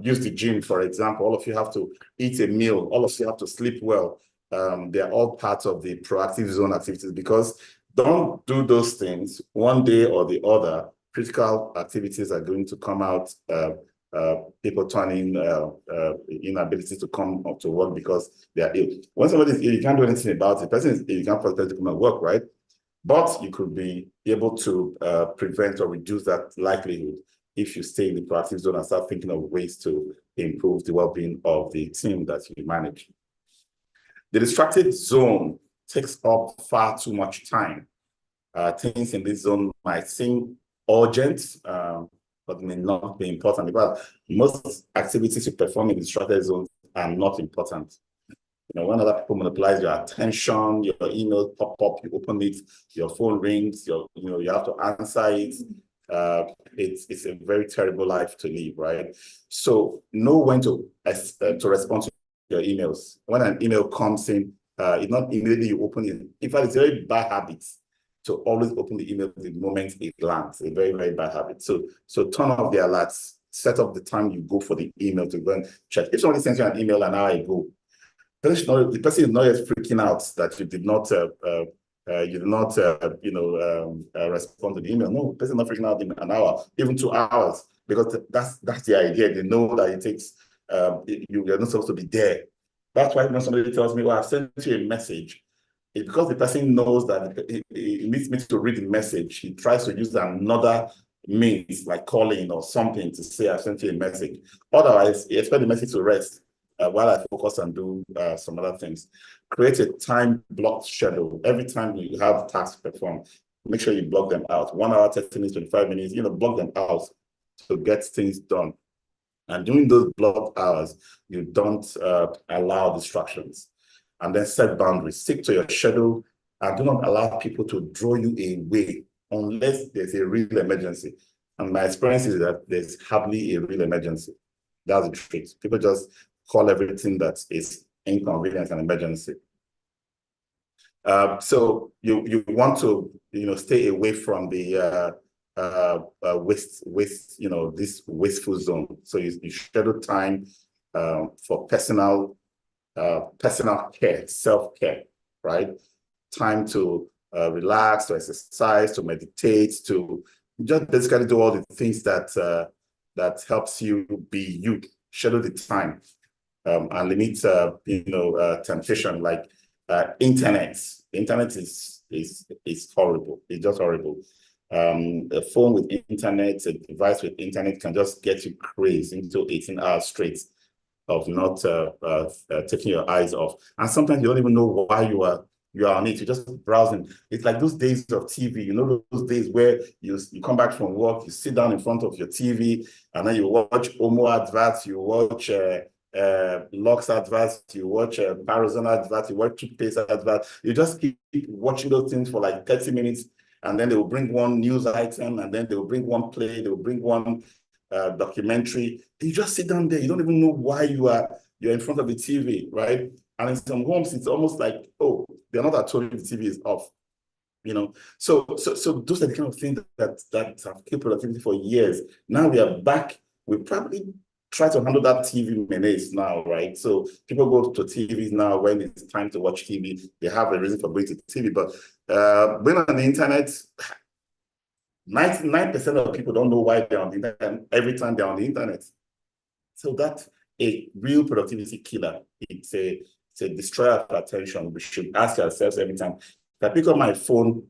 use the gym, for example, all of you have to eat a meal, all of you have to sleep well, they're all part of the proactive zone activities, because don't do those things one day or the other, critical activities are going to come out, people turning inability to come up to work because they are ill. When somebody is ill, you can't do anything about it. The person is ill, you can't force them to come and work, right? But you could be able to prevent or reduce that likelihood if you stay in the proactive zone and start thinking of ways to improve the well-being of the team that you manage. The distracted zone takes up far too much time. Things in this zone might seem urgent, but may not be important, because most activities you perform in the distracted zone are not important. When other people monopolize your attention, your email pop up, you open it, your phone rings, you have to answer it. It's a very terrible life to live, right? So know when to respond to your emails. When an email comes in, it's not immediately you open it. In fact, it's a very bad habit to always open the email the moment it lands. A very, very bad habit. So turn off the alerts, set up the time you go for the email to go and check. If somebody sends you an email an hour ago, the person is not yet freaking out that you did not respond to the email. No, the person is not freaking out in an hour, even 2 hours, because that's the idea. They know that it takes you're not supposed to be there. That's why when somebody tells me, "Well, I've sent you a message," it's because the person knows that he needs me to read the message. He tries to use another means like calling or something to say, "I sent you a message." Otherwise, he expects the message to rest while I focus and do some other things. Create a time blocked schedule. Every time you have tasks performed, make sure you block them out. 1 hour, 30 minutes, 25 minutes, block them out to get things done. And during those blocked hours, you don't allow distractions. And then set boundaries. Stick to your schedule and do not allow people to draw you away unless there's a real emergency. And my experience is that there's hardly a real emergency. That's the truth. People just call everything that is inconvenient an emergency. So you want to stay away from the this wasteful zone. So you schedule time for personal care, self-care, right? Time to relax, to exercise, to meditate, to just basically do all the things that that helps you be you, schedule the time, and limit, temptation. Like internet. Internet is horrible. It's just horrible. A phone with internet, a device with internet can just get you crazed into 18 hours straight of not taking your eyes off. And sometimes you don't even know why you are on it. You're just browsing. It's like those days of TV, those days where you come back from work, you sit down in front of your TV, and then you watch Omo adverts, you watch Lux adverts, you watch Parazon adverts, you watch toothpaste adverts. You just keep watching those things for like 30 minutes, and then they will bring one news item, and then they will bring one play, they will bring one documentary. You just sit down there. You don't even know why you're in front of the TV, right? And in some homes, it's almost like, oh, they're not at home if the TV is off. So those are the kind of things that have kept productivity for years. Now we are back. We probably try to handle that TV menace now, right? So people go to TVs now when it's time to watch TV. They have a reason for going to TV, but being on the internet, 99% of people don't know why they're on the internet every time they're on the internet. So that's a real productivity killer. It's a destroyer of attention. We should ask ourselves every time, if I pick up my phone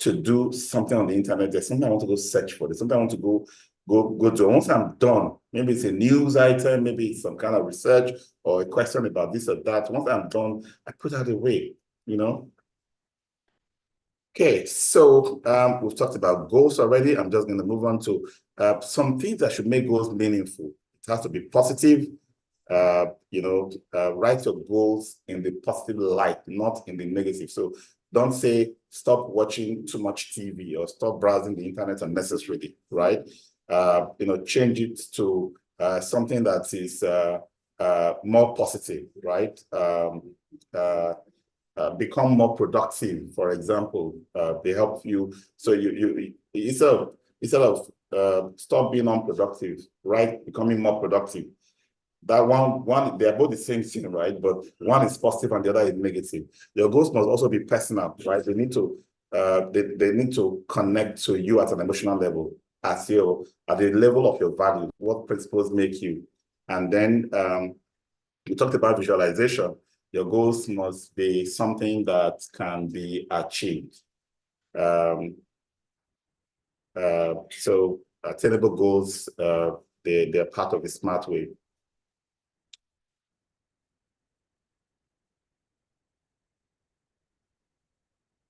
to do something on the internet, there's something I want to go search for. There's something I want to go do. Once I'm done, maybe it's a news item, maybe it's some kind of research or a question about this or that. Once I'm done, I put that away, Okay, so we've talked about goals already. I'm just going to move on to some things that should make goals meaningful. It has to be positive. Write your goals in the positive light, not in the negative. So don't say stop watching too much TV or stop browsing the internet unnecessarily, right? Change it to something that is more positive, right? Become more productive, for example. They help you. So you instead of stop being unproductive, right? Becoming more productive. That one, they're both the same thing, right? But one is positive and the other is negative. Your goals must also be personal, right? They need to they need to connect to you at an emotional level, at the level of your value, what principles make you. And then we talked about visualization. Your goals must be something that can be achieved. So attainable goals, they're part of the smart way.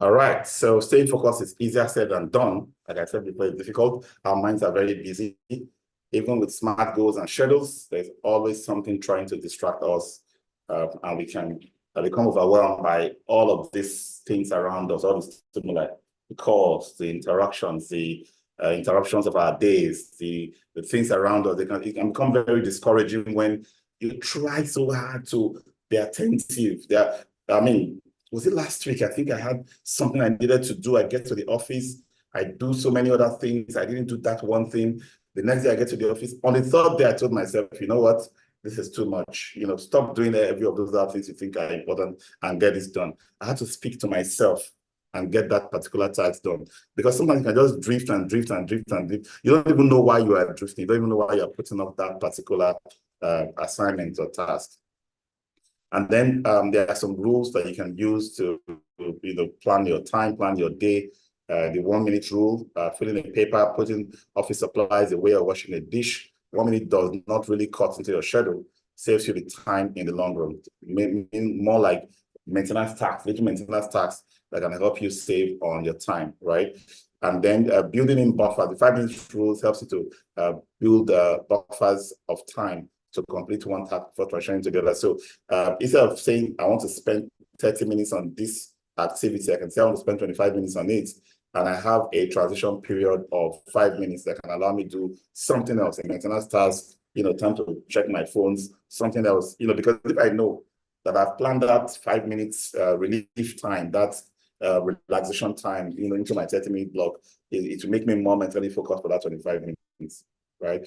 All right, so staying focused is easier said than done. Like I said before, it's difficult. Our minds are very busy. Even with smart goals and schedules, there's always something trying to distract us. And we can become overwhelmed by all of these things around us, all the stimuli, the calls, the interruptions, the interruptions of our days, the things around us. It can become very discouraging when you try so hard to be attentive. Was it last week? I think I had something I needed to do. I get to the office, I do so many other things. I didn't do that one thing. The next day I get to the office. On the third day, I told myself, you know what? This is too much. Stop doing every of those other things you think are important and get this done. I had to speak to myself and get that particular task done. Because sometimes you can just drift and drift and drift and drift. You don't even know why you are drifting. You don't even know why you're putting up that particular assignment or task. And then there are some rules that you can use to plan your time, plan your day. The 1 minute rule, filling a paper, putting office supplies away, or washing a dish. 1 minute does not really cut into your schedule, saves you the time in the long run. More like maintenance tasks, little maintenance tasks that can help you save on your time, right? And then building in buffers. The 5 minute rules helps you to build buffers of time to complete one task before transitioning to the other. So instead of saying, I want to spend 30 minutes on this activity, I can say I want to spend 25 minutes on it. And I have a transition period of 5 minutes that can allow me to do something else, a maintenance task, time to check my phones, something else, because if I know that I've planned that 5 minutes relief time, that's relaxation time, into my 30-minute block, it will make me more mentally focused for that 25 minutes, right?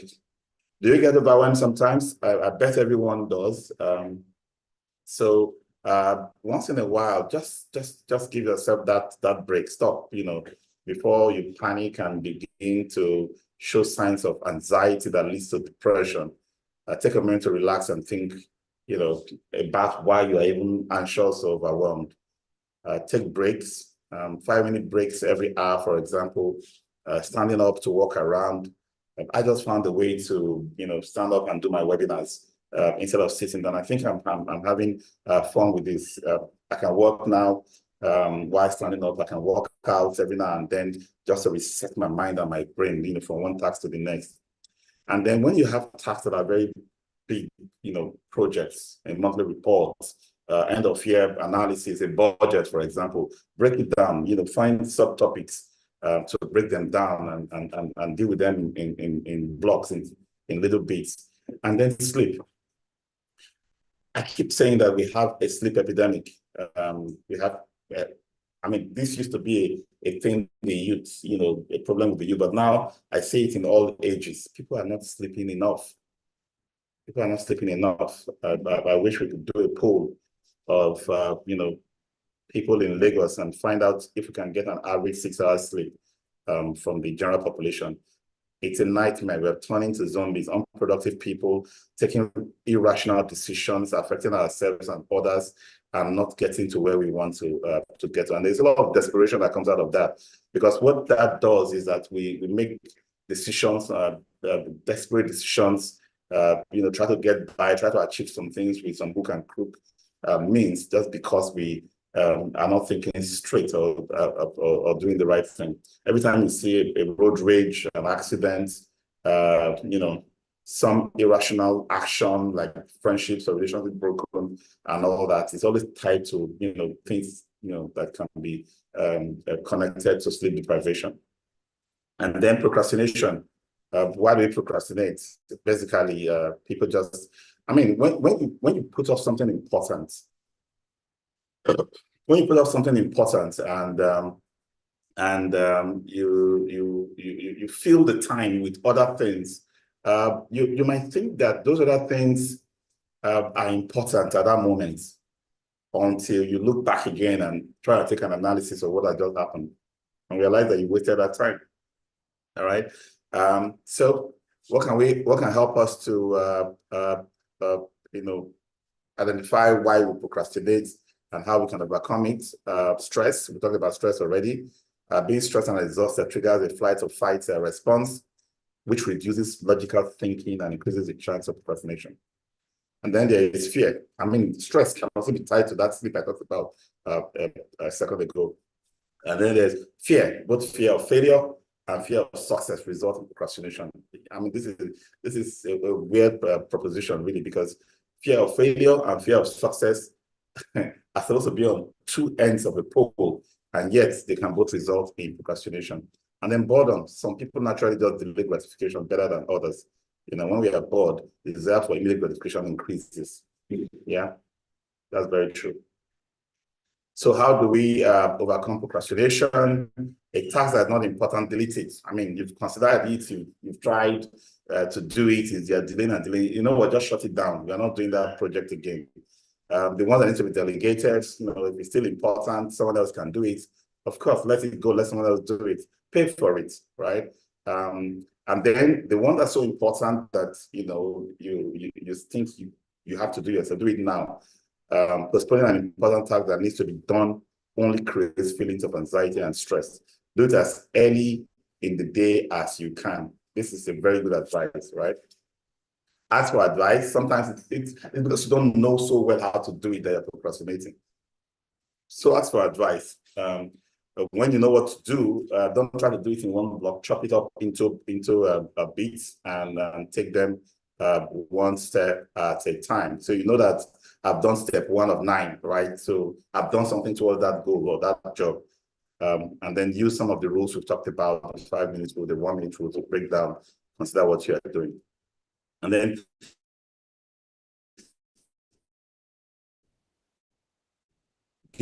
Do you get overwhelmed sometimes? I bet everyone does. So once in a while, just give yourself that break. Stop, before you panic and begin to show signs of anxiety that leads to depression, take a minute to relax and think, about why you are even anxious or overwhelmed. Take breaks, 5-minute breaks every hour, for example, standing up to walk around. I just found a way to, stand up and do my webinars instead of sitting down. I think I'm having fun with this. I can work now while standing up. I can walk out every now and then just to reset my mind and my brain, from one task to the next. And then when you have tasks that are very big, projects and monthly reports, end of year analysis, a budget, for example, break it down, find subtopics to break them down and deal with them in blocks, in little bits, and then sleep. I keep saying that we have a sleep epidemic. We have, this used to be a thing in the youth, a problem with the youth, but now I see it in all ages. People are not sleeping enough. People are not sleeping enough. I wish we could do a poll of, people in Lagos and find out if we can get an average 6 hours sleep from the general population. It's a nightmare. We're turning to zombies, unproductive people, taking irrational decisions, affecting ourselves and others, and not getting to where we want to get to. And there's a lot of desperation that comes out of that, because what that does is that we make decisions, desperate decisions, try to get by, try to achieve some things with some hook and crook means, just because we are not thinking straight or doing the right thing. Every time you see a road rage, an accident, some irrational action like friendships or relationships broken and all that, it's always tied to things that can be connected to sleep deprivation. And then procrastination. Why do we procrastinate? Basically, people just, when you put off something important, you fill the time with other things, you might think that those other things are important at that moment, until you look back again and try to take an analysis of what had just happened and realize that you wasted that time. All right. So what can help us to identify why we procrastinate and how we can overcome it? Stress. We talked about stress already. Being stressed and exhausted triggers a flight or fight response, which reduces logical thinking and increases the chance of procrastination. And then there is fear. Stress can also be tied to that sleep I talked about a second ago. And then there's fear, both fear of failure and fear of success result in procrastination. This is a weird proposition, really, because fear of failure and fear of success are supposed to be on two ends of a pole, and yet they can both result in procrastination. And then boredom. Some people naturally just delay gratification better than others. When we are bored, the desire for immediate gratification increases. Yeah, that's very true. So how do we overcome procrastination? A task that's not important, delete it. You've considered it, you've tried to do it, you're delaying and delaying. You know what, just shut it down. We're not doing that project again. The ones that need to be delegated, if it's still important, someone else can do it. Of course, let it go, let someone else do it. Pay for it, right? And then the one that's so important that you think you have to do yourself, do it now. Postponing an important task that needs to be done only creates feelings of anxiety and stress. Do it as early in the day as you can. This is a very good advice, right? Ask for advice. Sometimes it's because you don't know so well how to do it that you're procrastinating. So ask for advice. When you know what to do, don't try to do it in one block. Chop it up into bits and take them one step at a time. So you know that I've done step 1 of 9, right? So I've done something towards that goal or that job. And then use some of the rules we've talked about, the 5-minute rule, the 1-minute rule, to break down, consider what you're doing. And then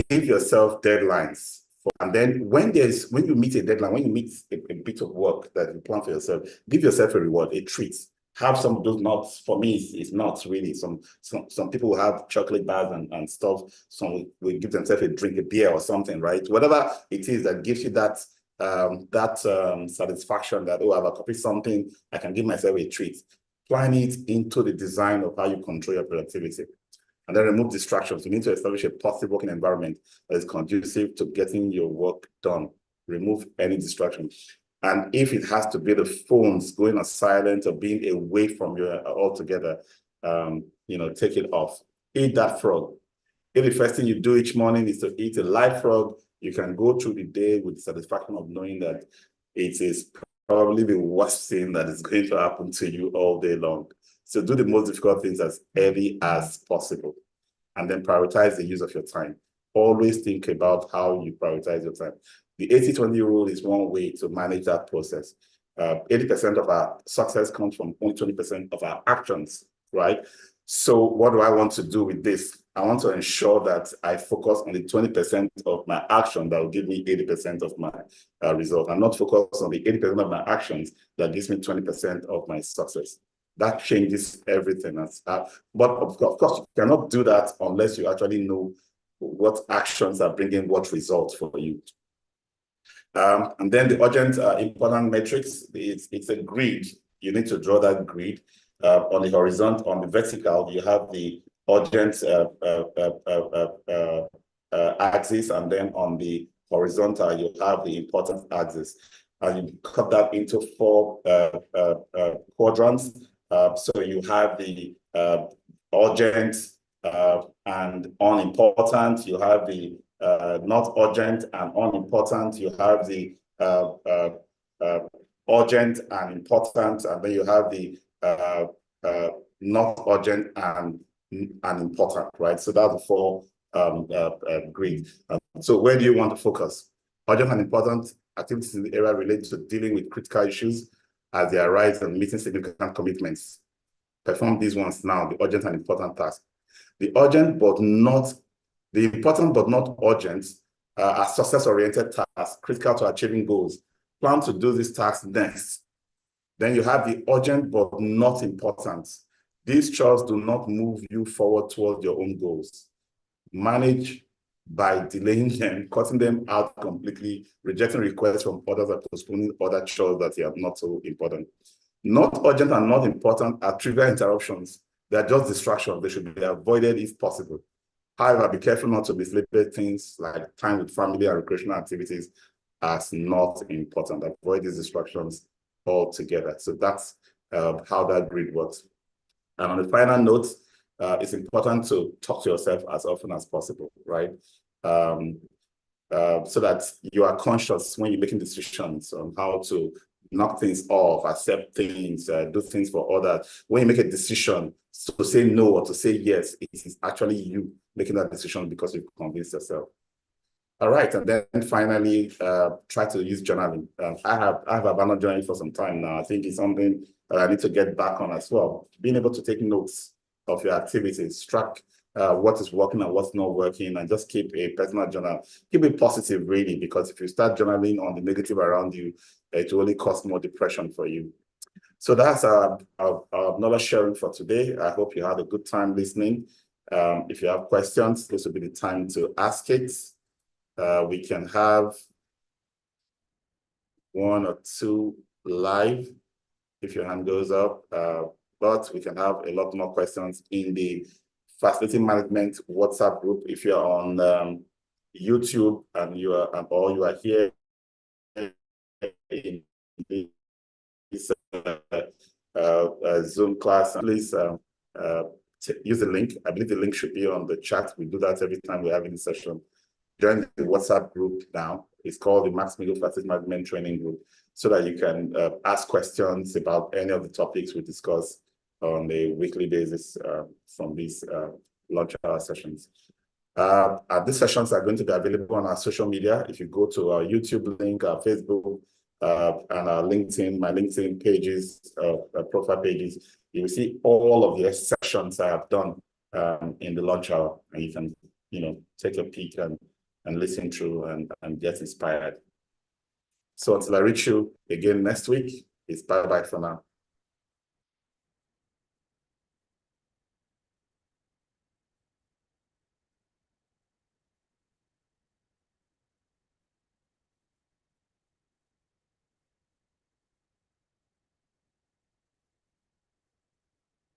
give yourself deadlines. And then when you meet a deadline, when you meet a bit of work that you plan for yourself, give yourself a reward, a treat. Have some of those nuts. For me, it's nuts, really. Some people will have chocolate bars and stuff. Some will give themselves a drink, a beer or something, right? Whatever it is that gives you that satisfaction that, oh, I've accomplished something, I can give myself a treat. Plan it into the design of how you control your productivity. And then remove distractions. You need to establish a positive working environment that is conducive to getting your work done. Remove any distraction. And if it has to be the phones going on silent or being away from you altogether, take it off. Eat that frog. If the first thing you do each morning is to eat a live frog, you can go through the day with the satisfaction of knowing that it is probably the worst thing that is going to happen to you all day long. So do the most difficult things as early as possible, and then prioritize the use of your time. Always think about how you prioritize your time. The 80-20 rule is one way to manage that process. 80% of our success comes from only 20% of our actions, right? So what do I want to do with this? I want to ensure that I focus on the 20% of my action that will give me 80% of my result, and not focus on the 80% of my actions that gives me 20% of my success. That changes everything. But of course, you cannot do that unless you actually know what actions are bringing what results for you. And then the urgent important metrics, it's a grid. You need to draw that grid. On the horizontal, on the vertical, you have the urgent axis, and then on the horizontal, you have the important axis. And you cut that into 4 quadrants. So you have the urgent and unimportant. You have the not urgent and unimportant. You have the urgent and important, and then you have the not urgent and important, right? So that's the 4 grid. So where do you want to focus? Urgent and important activities in the area related to dealing with critical issues as they arise and meeting significant commitments. Perform these ones now, the urgent and important tasks. The urgent but not, the important but not urgent are success-oriented tasks critical to achieving goals. Plan to do these tasks next. Then you have the urgent but not important. These chores do not move you forward towards your own goals. Manage by delaying them, cutting them out completely, rejecting requests from others, or postponing other chores that are not so important. Not urgent and not important are trivial interruptions. They are just distractions. They should be avoided if possible. However, be careful not to mislabel things like time with family and recreational activities as not important. Avoid these distractions altogether. So that's how that grid works. And on the final note, it's important to talk to yourself as often as possible, right? So that you are conscious when you're making decisions on how to knock things off, accept things, do things for others. When you make a decision to say no or to say yes, it is actually you making that decision because you've convinced yourself. All right, and then finally, try to use journaling. I have abandoned journaling for some time now. I think it's something that I need to get back on as well. Being able to take notes of your activities, track what is working and what's not working, and just keep a personal journal. Keep it positive, really, because if you start journaling on the negative around you, it will only cause more depression for you. So that's our knowledge sharing for today. I hope you had a good time listening. If you have questions, this will be the time to ask it. We can have 1 or 2 live if your hand goes up, but we can have a lot more questions in the Facility Management WhatsApp group. If you're on YouTube and you are here in this Zoom class, please use the link. I believe the link should be on the chat. We do that every time we have any session. Join the WhatsApp group now. It's called the Max-Migold Facility Management Training Group, so that you can ask questions about any of the topics we discuss on a weekly basis from these launch hour sessions. These sessions are going to be available on our social media. If you go to our YouTube link, our Facebook, and our LinkedIn, my LinkedIn pages, profile pages, you will see all of the sessions I have done in the launch hour, and you can, take a peek and listen through and get inspired. So until I reach you again next week, it's bye-bye for now.